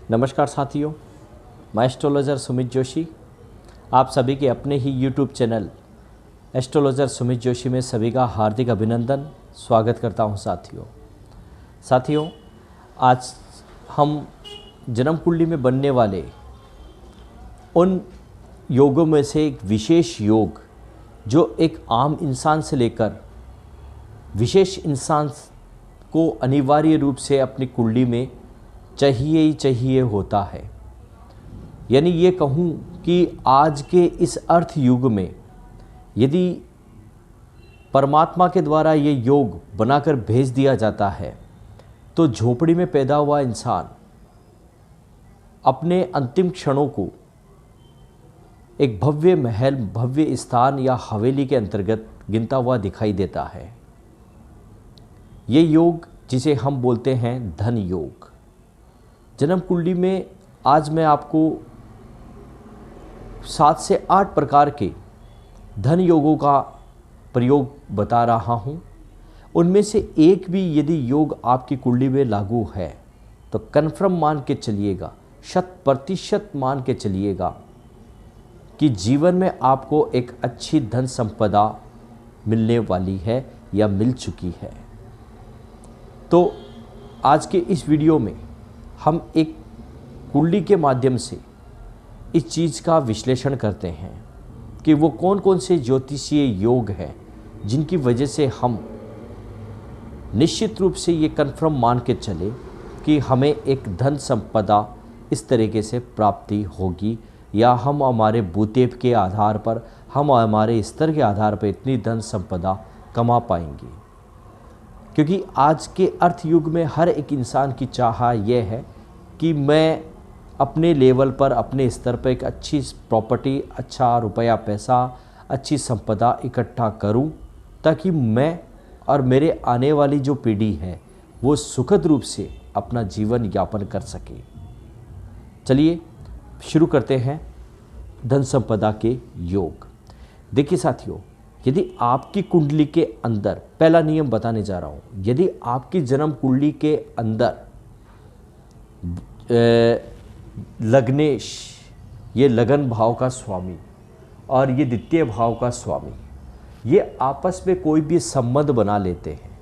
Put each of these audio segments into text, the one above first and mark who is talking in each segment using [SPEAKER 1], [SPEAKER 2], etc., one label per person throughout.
[SPEAKER 1] नमस्कार साथियों, मैं एस्ट्रोलॉजर सुमित जोशी आप सभी के अपने ही YouTube channel astrologer Sumit Joshi में सभी का हार्दिक अभिनंदन स्वागत करता हूं। साथियों आज हम जन्म कुंडली में बनने वाले उन योगों में से एक विशेष योग जो एक आम इंसान से लेकर विशेष इंसान को अनिवार्य रूप से अपनी कुंडली में चाहिए ही चाहिए होता है। यानी ये कहूँ कि आज के इस अर्थ युग में यदि परमात्मा के द्वारा ये योग बनाकर भेज दिया जाता है तो झोपड़ी में पैदा हुआ इंसान अपने अंतिम क्षणों को एक भव्य महल, भव्य स्थान या हवेली के अंतर्गत गिनता हुआ दिखाई देता है। ये योग जिसे हम बोलते हैं धन योग। जन्म कुंडली में आज मैं आपको 7 से 8 प्रकार के धन योगों का प्रयोग बता रहा हूँ। उनमें से एक भी यदि योग आपकी कुंडली में लागू है तो कन्फर्म मान के चलिएगा, 100% मान के चलिएगा कि जीवन में आपको एक अच्छी धन संपदा मिलने वाली है या मिल चुकी है। तो आज के इस वीडियो में हम एक कुंडली के माध्यम से इस चीज़ का विश्लेषण करते हैं कि वो कौन कौन से ज्योतिषीय योग हैं जिनकी वजह से हम निश्चित रूप से ये कन्फर्म मान के चले कि हमें एक धन संपदा इस तरीके से प्राप्ति होगी या हम हमारे बूतेब के आधार पर, हम हमारे स्तर के आधार पर इतनी धन संपदा कमा पाएंगे। क्योंकि आज के अर्थ युग में हर एक इंसान की चाह यह है कि मैं अपने लेवल पर, अपने स्तर पर एक अच्छी प्रॉपर्टी, अच्छा रुपया पैसा, अच्छी संपदा इकट्ठा करूं ताकि मैं और मेरे आने वाली जो पीढ़ी है वो सुखद रूप से अपना जीवन यापन कर सके। चलिए शुरू करते हैं धन संपदा के योग। देखिए साथियों, यदि आपकी कुंडली के अंदर, पहला नियम बताने जा रहा हूँ, यदि आपकी जन्म कुंडली के अंदर लग्नेश, ये लगन भाव का स्वामी और ये द्वितीय भाव का स्वामी, ये आपस में कोई भी संबंध बना लेते हैं।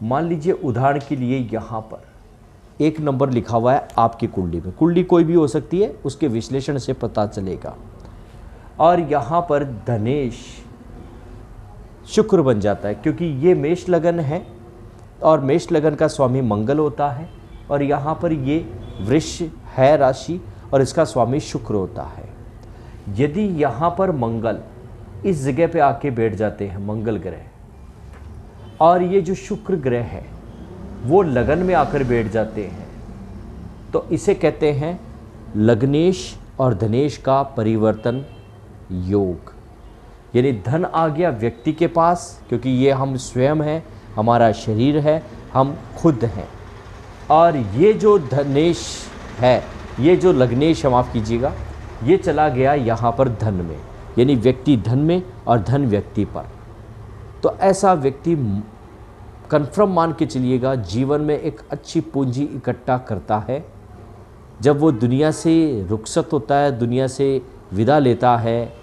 [SPEAKER 1] मान लीजिए उदाहरण के लिए यहाँ पर 1 नंबर लिखा हुआ है आपकी कुंडली में, कुंडली कोई भी हो सकती है, उसके विश्लेषण से पता चलेगा। और यहाँ पर धनेश शुक्र बन जाता है क्योंकि ये मेष लगन है और मेष लगन का स्वामी मंगल होता है, और यहाँ पर ये वृष है राशि और इसका स्वामी शुक्र होता है। यदि यहाँ पर मंगल इस जगह पे आके बैठ जाते हैं, मंगल ग्रह, और ये जो शुक्र ग्रह है वो लगन में आकर बैठ जाते हैं, तो इसे कहते हैं लग्नेश और धनेश का परिवर्तन योग। यानी धन आ गया व्यक्ति के पास, क्योंकि ये हम स्वयं हैं, हमारा शरीर है, हम खुद हैं। और ये जो धनेश है, ये जो लग्नेश है, माफ़ कीजिएगा, ये चला गया यहाँ पर धन में, यानी व्यक्ति धन में और धन व्यक्ति पर। तो ऐसा व्यक्ति कन्फर्म मान के चलिएगा जीवन में एक अच्छी पूंजी इकट्ठा करता है। जब वो दुनिया से रुखसत होता है, दुनिया से विदा लेता है,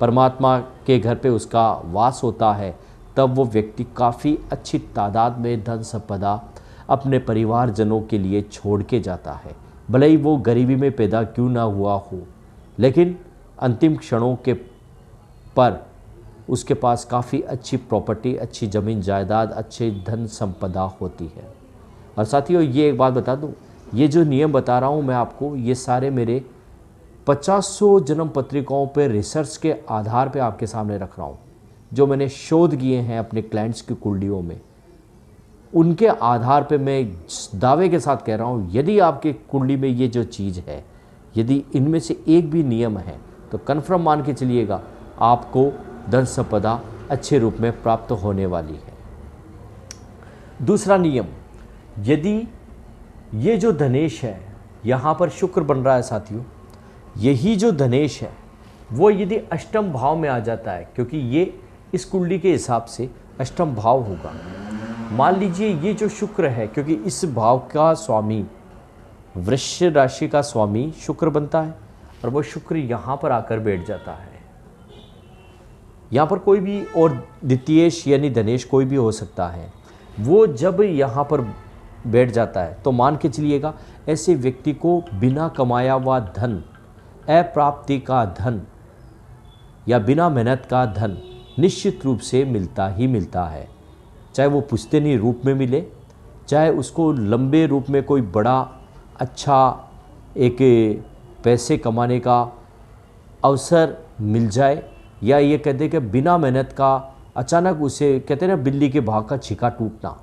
[SPEAKER 1] परमात्मा के घर पे उसका वास होता है, तब वो व्यक्ति काफ़ी अच्छी तादाद में धन संपदा अपने परिवारजनों के लिए छोड़ के जाता है। भले ही वो गरीबी में पैदा क्यों ना हुआ हो, लेकिन अंतिम क्षणों के पर उसके पास काफ़ी अच्छी प्रॉपर्टी, अच्छी ज़मीन जायदाद, अच्छी धन संपदा होती है। और साथियों ये एक बात बता दूं, ये जो नियम बता रहा हूँ मैं आपको, ये सारे मेरे 50 जन्म पत्रिकाओं पर रिसर्च के आधार पे आपके सामने रख रहा हूँ, जो मैंने शोध किए हैं अपने क्लाइंट्स की कुंडलियों में। उनके आधार पे मैं दावे के साथ कह रहा हूँ, यदि आपके कुंडली में ये जो चीज़ है, यदि इनमें से एक भी नियम है तो कन्फर्म मान के चलिएगा आपको धन संपदा अच्छे रूप में प्राप्त होने वाली है। दूसरा नियम, यदि ये जो धनेश है, यहाँ पर शुक्र बन रहा है साथियों, यही जो धनेश है वो यदि अष्टम भाव में आ जाता है, क्योंकि ये इस कुंडली के हिसाब से अष्टम भाव होगा। मान लीजिए ये जो शुक्र है, क्योंकि इस भाव का स्वामी वृश्चिक राशि का स्वामी शुक्र बनता है और वो शुक्र यहाँ पर आकर बैठ जाता है। यहाँ पर कोई भी और द्वितीयेश यानी धनेश कोई भी हो सकता है। वो जब यहाँ पर बैठ जाता है तो मान के चलिएगा ऐसे व्यक्ति को बिना कमाया हुआ धन, अप्राप्ति का धन या बिना मेहनत का धन निश्चित रूप से मिलता ही मिलता है। चाहे वो पुश्तैनी रूप में मिले, चाहे उसको लंबे रूप में कोई बड़ा अच्छा एक पैसे कमाने का अवसर मिल जाए, या ये कहते कि बिना मेहनत का अचानक उसे कहते हैं ना बिल्ली के भाग का छिका टूटना,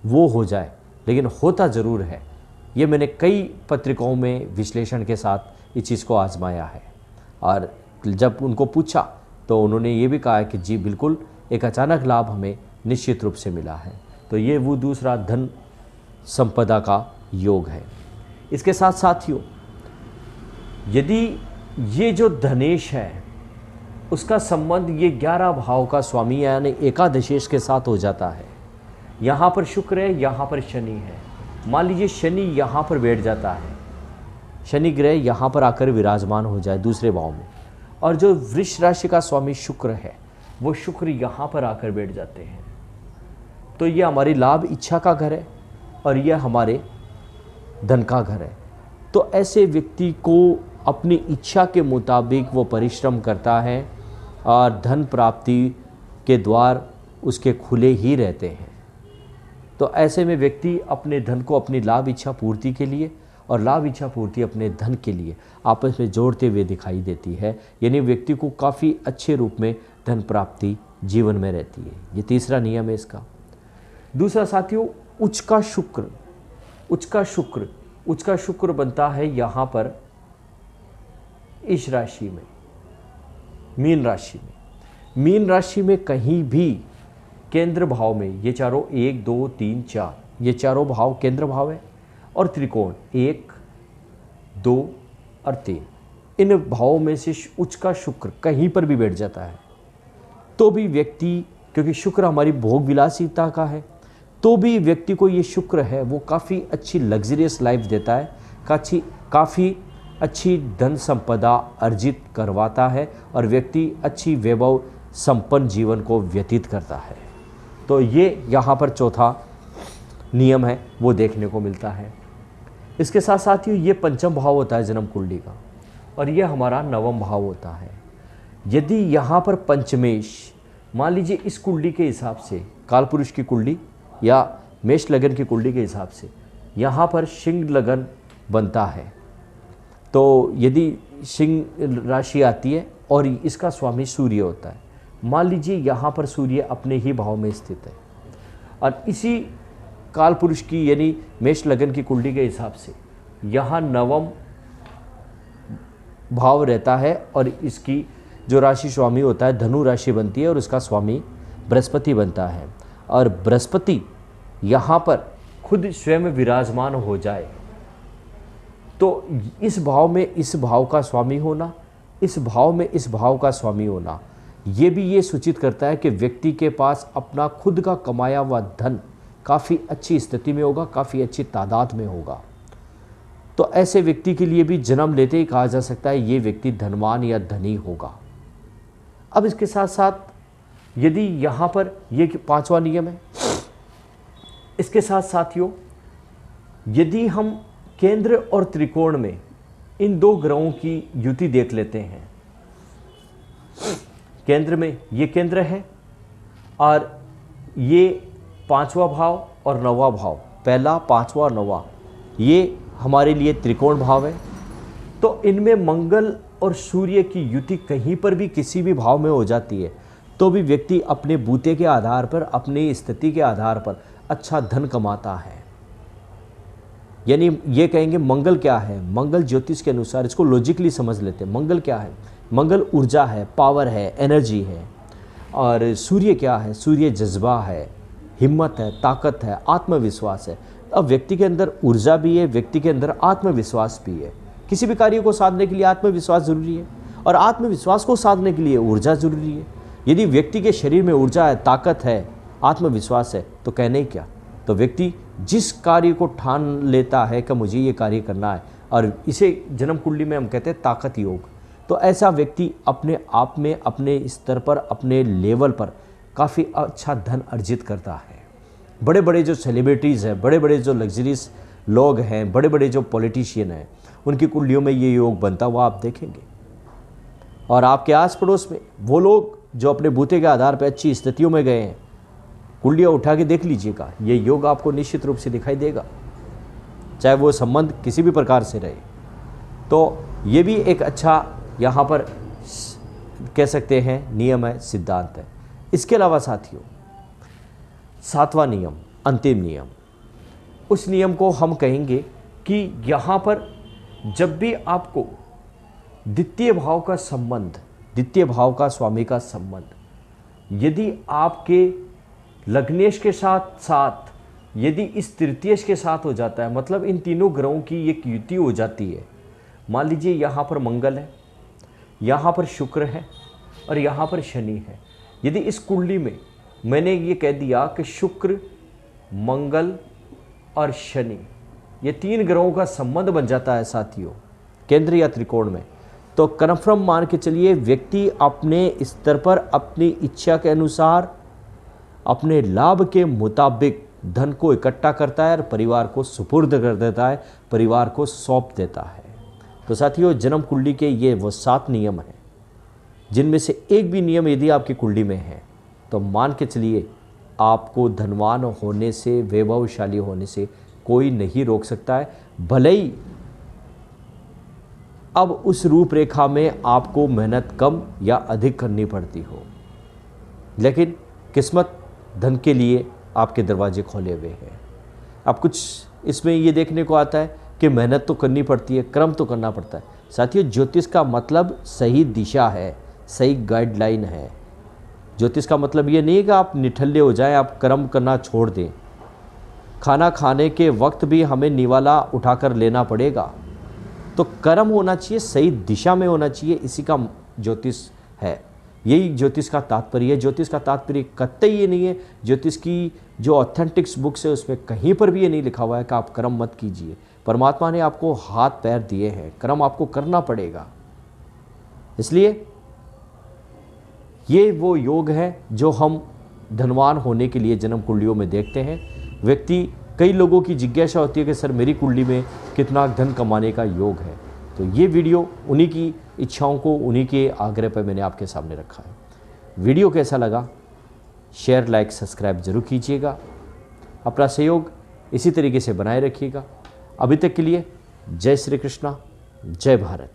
[SPEAKER 1] वो हो जाए। लेकिन होता ज़रूर है। ये मैंने कई पत्रिकाओं में विश्लेषण के साथ इस चीज़ को आजमाया है और जब उनको पूछा तो उन्होंने ये भी कहा कि जी बिल्कुल एक अचानक लाभ हमें निश्चित रूप से मिला है। तो ये वो दूसरा धन संपदा का योग है। इसके साथ साथियों, यदि ये जो धनेश है उसका संबंध ये 11 भाव का स्वामी यानी एकादशेश के साथ हो जाता है। यहाँ पर शुक्र है, यहाँ पर शनि है। मान लीजिए शनि यहाँ पर बैठ जाता है, शनि ग्रह यहाँ पर आकर विराजमान हो जाए दूसरे भाव में, और जो वृष राशि का स्वामी शुक्र है वो शुक्र यहाँ पर आकर बैठ जाते हैं, तो ये हमारी लाभ इच्छा का घर है और यह हमारे धन का घर है। तो ऐसे व्यक्ति को अपनी इच्छा के मुताबिक वो परिश्रम करता है और धन प्राप्ति के द्वार उसके खुले ही रहते हैं। तो ऐसे में व्यक्ति अपने धन को अपनी लाभ इच्छा पूर्ति के लिए और लाभ इच्छा पूर्ति अपने धन के लिए आपस में जोड़ते हुए दिखाई देती है, यानी व्यक्ति को काफ़ी अच्छे रूप में धन प्राप्ति जीवन में रहती है। ये तीसरा नियम है इसका। दूसरा साथियों, उच्च का शुक्र बनता है यहाँ पर इस राशि में, मीन राशि में। मीन राशि में कहीं भी केंद्र भाव में, ये चारों 1 2 3 4 ये चारों भाव केंद्र भाव है, और त्रिकोण 1 2 और 3 इन भावों में से उच्च का शुक्र कहीं पर भी बैठ जाता है तो भी व्यक्ति, क्योंकि शुक्र हमारी भोग विलासिता का है, तो भी व्यक्ति को ये शुक्र है वो काफ़ी अच्छी लग्जरियस लाइफ देता है, काफ़ी अच्छी धन संपदा अर्जित करवाता है और व्यक्ति अच्छी वैभव संपन्न जीवन को व्यतीत करता है। तो ये यहाँ पर चौथा नियम है वो देखने को मिलता है। इसके साथ साथ ही ये पंचम भाव होता है जन्म कुंडली का, और ये हमारा नवम भाव होता है। यदि यहाँ पर पंचमेश, मान लीजिए इस कुंडली के हिसाब से, कालपुरुष की कुंडली या मेष लगन की कुंडली के हिसाब से यहाँ पर सिंह लगन बनता है, तो यदि सिंह राशि आती है और इसका स्वामी सूर्य होता है, मान लीजिए यहाँ पर सूर्य अपने ही भाव में स्थित है, और इसी कालपुरुष की यानी मेष लगन की कुंडली के हिसाब से यहाँ नवम भाव रहता है और इसकी जो राशि स्वामी होता है धनु राशि बनती है और उसका स्वामी बृहस्पति बनता है, और बृहस्पति यहाँ पर खुद स्वयं विराजमान हो जाए तो इस भाव में इस भाव का स्वामी होना, इस भाव में इस भाव का स्वामी होना, ये भी ये सूचित करता है कि व्यक्ति के पास अपना खुद का कमाया हुआ धन काफ़ी अच्छी स्थिति में होगा, काफ़ी अच्छी तादाद में होगा। तो ऐसे व्यक्ति के लिए भी जन्म लेते ही कहा जा सकता है ये व्यक्ति धनवान या धनी होगा। अब इसके साथ साथ यदि यहाँ पर ये पांचवा नियम है, इसके साथ साथियों यदि हम केंद्र और त्रिकोण में इन दो ग्रहों की युति देख लेते हैं, केंद्र में ये केंद्र है और ये पांचवा भाव और नौवां भाव, पहला पांचवा और नौवां ये हमारे लिए त्रिकोण भाव है, तो इनमें मंगल और सूर्य की युति कहीं पर भी किसी भी भाव में हो जाती है तो भी व्यक्ति अपने बूते के आधार पर, अपनी स्थिति के आधार पर अच्छा धन कमाता है। यानी ये कहेंगे मंगल क्या है, मंगल ज्योतिष के अनुसार इसको लॉजिकली समझ लेते हैं। मंगल क्या है? मंगल ऊर्जा है, पावर है, एनर्जी है। और सूर्य क्या है? सूर्य जज्बा है, हिम्मत है, ताकत है, आत्मविश्वास है। अब व्यक्ति के अंदर ऊर्जा भी है, व्यक्ति के अंदर आत्मविश्वास भी है। किसी भी कार्य को साधने के लिए आत्मविश्वास जरूरी है और आत्मविश्वास को साधने के लिए ऊर्जा जरूरी है। यदि व्यक्ति के शरीर में ऊर्जा है, ताकत है, आत्मविश्वास है तो कहने ही क्या, तो व्यक्ति जिस कार्य को ठान लेता है कि मुझे ये कार्य करना है, और इसे जन्म कुंडली में हम कहते हैं ताकत योग, तो ऐसा व्यक्ति अपने आप में, अपने स्तर पर, अपने लेवल पर काफ़ी अच्छा धन अर्जित करता है। बड़े बड़े जो सेलिब्रिटीज़ हैं, बड़े बड़े जो लग्जरीज लोग हैं, बड़े बड़े जो पॉलिटिशियन हैं, उनकी कुंडलियों में ये योग बनता हुआ आप देखेंगे। और आपके आस पड़ोस में वो लोग जो अपने बूते के आधार पर अच्छी स्थितियों में गए हैं, कुंडलियाँ उठा के देख लीजिएगा, ये योग आपको निश्चित रूप से दिखाई देगा, चाहे वो संबंध किसी भी प्रकार से रहे। तो ये भी एक अच्छा यहाँ पर कह सकते हैं नियम है, सिद्धांत है। इसके अलावा साथियों, 7वां नियम, अंतिम नियम, उस नियम को हम कहेंगे कि यहाँ पर जब भी आपको द्वितीय भाव का संबंध, द्वितीय भाव का स्वामी का संबंध यदि आपके लग्नेश के साथ साथ यदि इस तृतीयश के साथ हो जाता है, मतलब इन तीनों ग्रहों की एक युति हो जाती है, मान लीजिए यहाँ पर मंगल है, यहाँ पर शुक्र है और यहाँ पर शनि है। यदि इस कुंडली में मैंने ये कह दिया कि शुक्र, मंगल और शनि, ये 3 ग्रहों का संबंध बन जाता है साथियों केंद्र या त्रिकोण में, तो कन्फर्म मान के चलिए व्यक्ति अपने स्तर पर अपनी इच्छा के अनुसार अपने लाभ के मुताबिक धन को इकट्ठा करता है और परिवार को सुपुर्द कर देता है, परिवार को सौंप देता है। तो साथियों, जन्म कुंडली के ये वो 7 नियम हैं, जिनमें से एक भी नियम यदि आपकी कुंडली में है तो मान के चलिए आपको धनवान होने से, वैभवशाली होने से कोई नहीं रोक सकता है। भले ही अब उस रूपरेखा में आपको मेहनत कम या अधिक करनी पड़ती हो, लेकिन किस्मत धन के लिए आपके दरवाजे खोले हुए हैं। अब कुछ इसमें ये देखने को आता है कि मेहनत तो करनी पड़ती है, कर्म तो करना पड़ता है। साथियों, ज्योतिष का मतलब सही दिशा है, सही गाइडलाइन है। ज्योतिष का मतलब ये नहीं है कि आप निठल्ले हो जाएं, आप कर्म करना छोड़ दें। खाना खाने के वक्त भी हमें निवाला उठाकर लेना पड़ेगा, तो कर्म होना चाहिए, सही दिशा में होना चाहिए, इसी का ज्योतिष है। यही ज्योतिष का तात्पर्य है। ज्योतिष का तात्पर्य कतई ये नहीं है, ज्योतिष की जो ऑथेंटिक्स बुक्स है उसमें कहीं पर भी ये नहीं लिखा हुआ है कि आप कर्म मत कीजिए। परमात्मा ने आपको हाथ पैर दिए हैं, कर्म आपको करना पड़ेगा। इसलिए ये वो योग है जो हम धनवान होने के लिए जन्म कुंडलियों में देखते हैं। व्यक्ति, कई लोगों की जिज्ञासा होती है कि सर मेरी कुंडली में कितना धन कमाने का योग है, तो ये वीडियो उन्हीं की इच्छाओं को, उन्हीं के आग्रह पर मैंने आपके सामने रखा है। वीडियो कैसा लगा, शेयर, लाइक, सब्सक्राइब जरूर कीजिएगा। अपना सहयोग इसी तरीके से बनाए रखिएगा। अभी तक के लिए जय श्री कृष्णा, जय भारत।